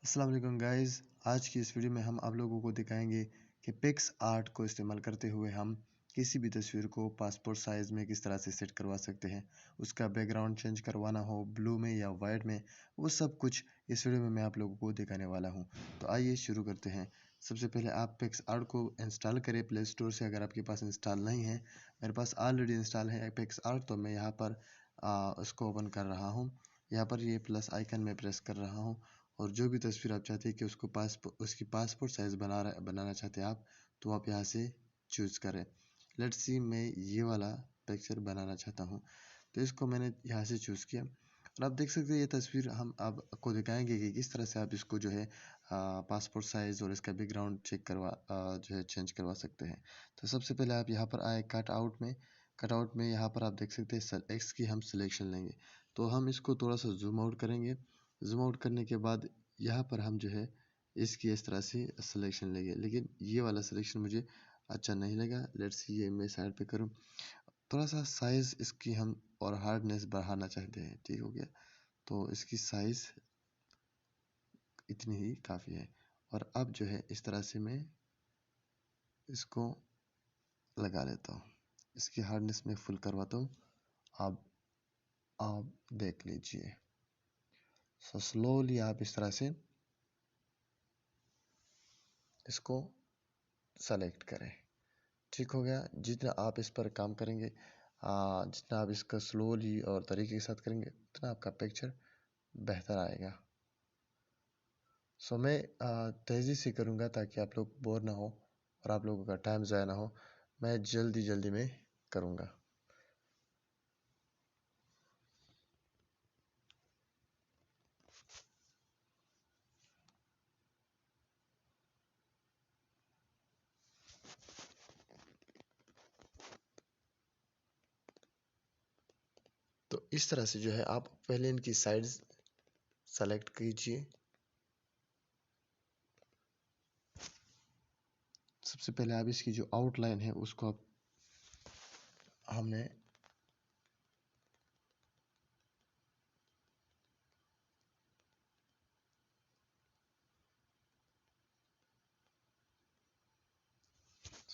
अस्सलाम वालेकुम गाइस। आज की इस वीडियो में हम आप लोगों को दिखाएंगे कि पिक्स आर्ट को इस्तेमाल करते हुए हम किसी भी तस्वीर को पासपोर्ट साइज़ में किस तरह से सेट करवा सकते हैं। उसका बैकग्राउंड चेंज करवाना हो ब्लू में या वाइट में, वो सब कुछ इस वीडियो में मैं आप लोगों को दिखाने वाला हूं। तो आइए शुरू करते हैं। सबसे पहले आप पिक्स आर्ट को इंस्टॉल करें प्ले स्टोर से। अगर आपके पास इंस्टॉल नहीं है, मेरे पास ऑलरेडी इंस्टॉल है पिक्स आर्ट, तो मैं यहाँ पर उसको ओपन कर रहा हूँ। यहाँ पर ये प्लस आइकन में प्रेस कर रहा हूँ और जो भी तस्वीर आप चाहते हैं कि उसकी पासपोर्ट साइज़ बनाना चाहते हैं आप, तो आप यहाँ से चूज़ करें। लेट्स सी, मैं ये वाला पिक्चर बनाना चाहता हूँ, तो इसको मैंने यहाँ से चूज़ किया और आप देख सकते हैं ये तस्वीर हम आपको दिखाएंगे कि किस तरह से आप इसको जो है पासपोर्ट साइज़ और इसका बैकग्राउंड चेक जो है चेंज करवा सकते हैं। तो सबसे पहले आप यहाँ पर आए कट आउट में यहाँ पर आप देख सकते हैं एक्स की हम सिलेक्शन लेंगे। तो हम इसको थोड़ा सा जूम आउट करेंगे। जूम आउट करने के बाद यहाँ पर हम जो है इसकी इस तरह से सिलेक्शन लेंगे, लेकिन ये वाला सिलेक्शन मुझे अच्छा नहीं लगा। लेट्स सी, ये मैं साइड पे करूँ। थोड़ा सा साइज़ इसकी हम और हार्डनेस बढ़ाना चाहते हैं। ठीक हो गया, तो इसकी साइज़ इतनी ही काफ़ी है। और अब जो है इस तरह से मैं इसको लगा लेता हूँ। इसकी हार्डनेस में फुल करवाता हूँ। अब आप देख लीजिए। सो स्लोली आप इस तरह से इसको सेलेक्ट करें। ठीक हो गया। जितना आप इस पर काम करेंगे, जितना आप इसका स्लोली और तरीके के साथ करेंगे, उतना आपका पिक्चर बेहतर आएगा। सो मैं तेज़ी से करूँगा ताकि आप लोग बोर ना हो और आप लोगों का टाइम ज़ाया ना हो। मैं जल्दी में करूँगा। तो इस तरह से जो है आप पहले इनकी साइड्स सेलेक्ट कीजिए। सबसे पहले आप इसकी जो आउटलाइन है उसको हमने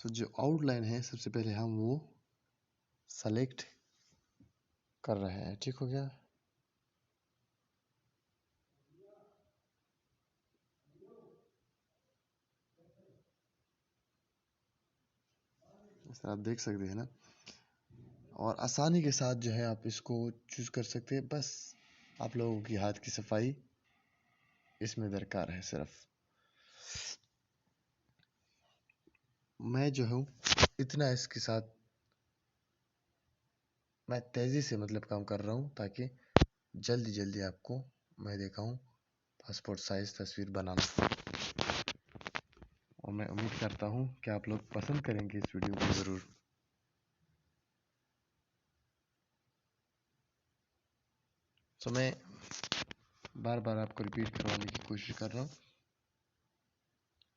जो आउटलाइन है सबसे पहले हम वो सेलेक्ट कर रहे हैं। ठीक हो गया। इस तरह आप देख सकते हैं ना, और आसानी के साथ जो है आप इसको चूज़ कर सकते हैं। बस आप लोगों की हाथ की सफाई इसमें दरकार है। सिर्फ मैं जो हूँ इतना इसके साथ मैं तेज़ी से काम कर रहा हूँ ताकि जल्दी आपको मैं दिखाऊँ पासपोर्ट साइज़ तस्वीर बनाना। और मैं उम्मीद करता हूँ कि आप लोग पसंद करेंगे इस वीडियो को ज़रूर। तो मैं बार आपको रिपीट करवाने की कोशिश कर रहा हूँ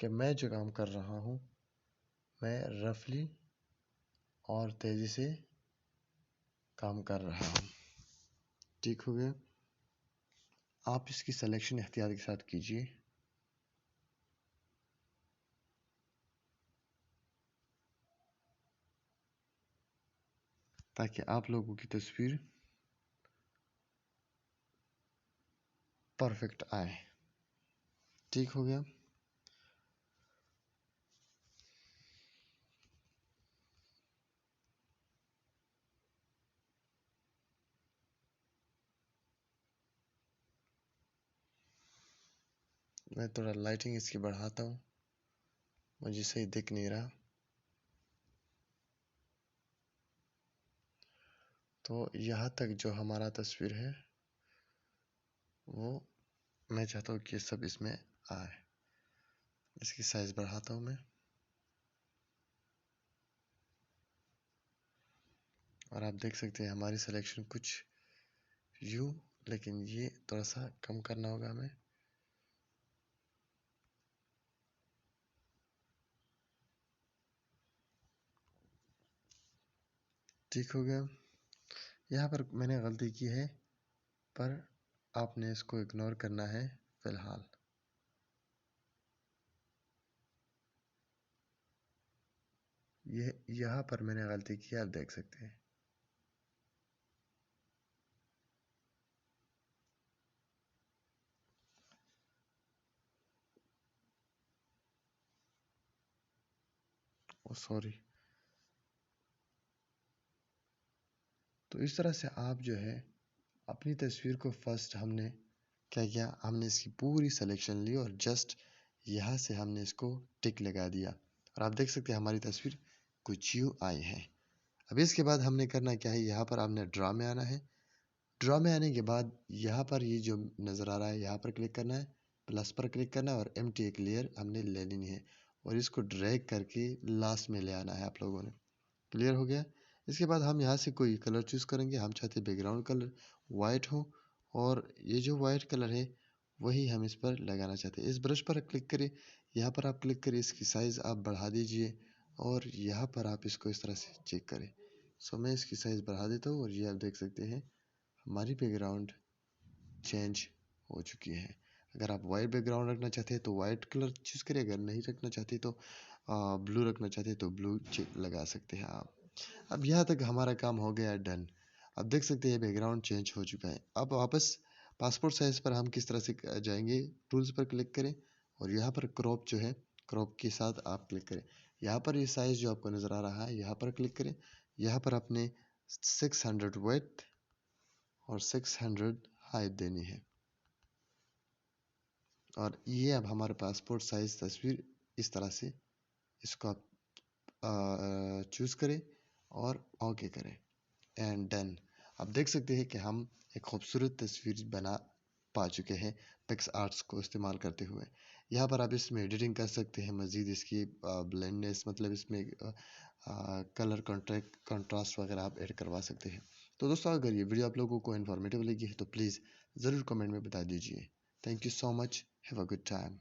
कि मैं जो काम कर रहा हूँ, मैं रफली और तेज़ी से काम कर रहा हूँ। ठीक हो गया। आप इसकी सिलेक्शन एहतियात के साथ कीजिए। ताकि आप लोगों की तस्वीर परफेक्ट आए। ठीक हो गया। मैं थोड़ा लाइटिंग इसकी बढ़ाता हूँ, मुझे सही दिख नहीं रहा। तो यहाँ तक जो हमारा तस्वीर है वो मैं चाहता हूँ कि सब इसमें आए। इसकी साइज बढ़ाता हूँ मैं, और आप देख सकते हैं हमारी सिलेक्शन कुछ यूँ, लेकिन ये थोड़ा सा कम करना होगा हमें। ठीक हो गया। यहाँ पर मैंने गलती की है, पर आपने इसको इग्नोर करना है फ़िलहाल। ये यहाँ पर मैंने गलती की, आप देख सकते हैं। ओ सॉरी। तो इस तरह से आप जो है अपनी तस्वीर को फर्स्ट हमने क्या किया, हमने इसकी पूरी सिलेक्शन ली और जस्ट यहाँ से हमने इसको टिक लगा दिया और आप देख सकते हैं हमारी तस्वीर कुछ यूँ आई है। अब इसके बाद हमने करना क्या है, यहाँ पर आपने ड्रा में आना है। ड्रा में आने के बाद यहाँ पर ये जो नज़र आ रहा है यहाँ पर क्लिक करना है, प्लस पर क्लिक करना है और एम्प्टी एक लेयर हमने ले लेनी है और इसको ड्रैग करके लास्ट में ले आना है आप लोगों ने। क्लियर हो गया। इसके बाद हम यहाँ से कोई कलर चूज़ करेंगे। हम चाहते हैं बैकग्राउंड कलर वाइट हो और ये जो वाइट कलर है वही हम इस पर लगाना चाहते हैं। इस ब्रश पर क्लिक करें, यहाँ पर आप क्लिक करें, इसकी साइज़ आप बढ़ा दीजिए और यहाँ पर आप इसको इस तरह से चेक करें। सो मैं इसकी साइज़ बढ़ा देता हूँ और ये आप देख सकते हैं हमारी बैकग्राउंड चेंज हो चुकी है। अगर आप वाइट बैकग्राउंड रखना चाहते हैं तो वाइट कलर चूज़ करें, अगर नहीं रखना चाहते तो ब्लू रखना चाहते हैं तो ब्लू लगा सकते हैं आप। अब यहाँ तक हमारा काम हो गया डन। अब देख सकते हैं बैकग्राउंड चेंज हो चुका है। अब वापस पासपोर्ट साइज़ पर हम किस तरह से जाएंगे, टूल्स पर क्लिक करें और यहाँ पर क्रॉप जो है क्रॉप के साथ आप क्लिक करें। यहाँ पर ये साइज़ जो आपको नज़र आ रहा है यहाँ पर क्लिक करें। यहाँ पर अपने 600 विड्थ और 600 हाइट देनी है और ये अब हमारे पासपोर्ट साइज़ तस्वीर इस तरह से, इसको आप चूज़ करें और ओके करें एंड डन। आप देख सकते हैं कि हम एक खूबसूरत तस्वीर बना पा चुके हैं पिक्स आर्ट्स को इस्तेमाल करते हुए। यहाँ पर आप इसमें एडिटिंग कर सकते हैं, मज़ीद इसकी ब्लेंडनेस मतलब इसमें कलर कंट्रास्ट वगैरह आप ऐड करवा सकते हैं। तो दोस्तों अगर ये वीडियो आप लोगों को इन्फॉर्मेटिव लगी है तो प्लीज़ ज़रूर कमेंट में बता दीजिए। Thank you so much, have a good time.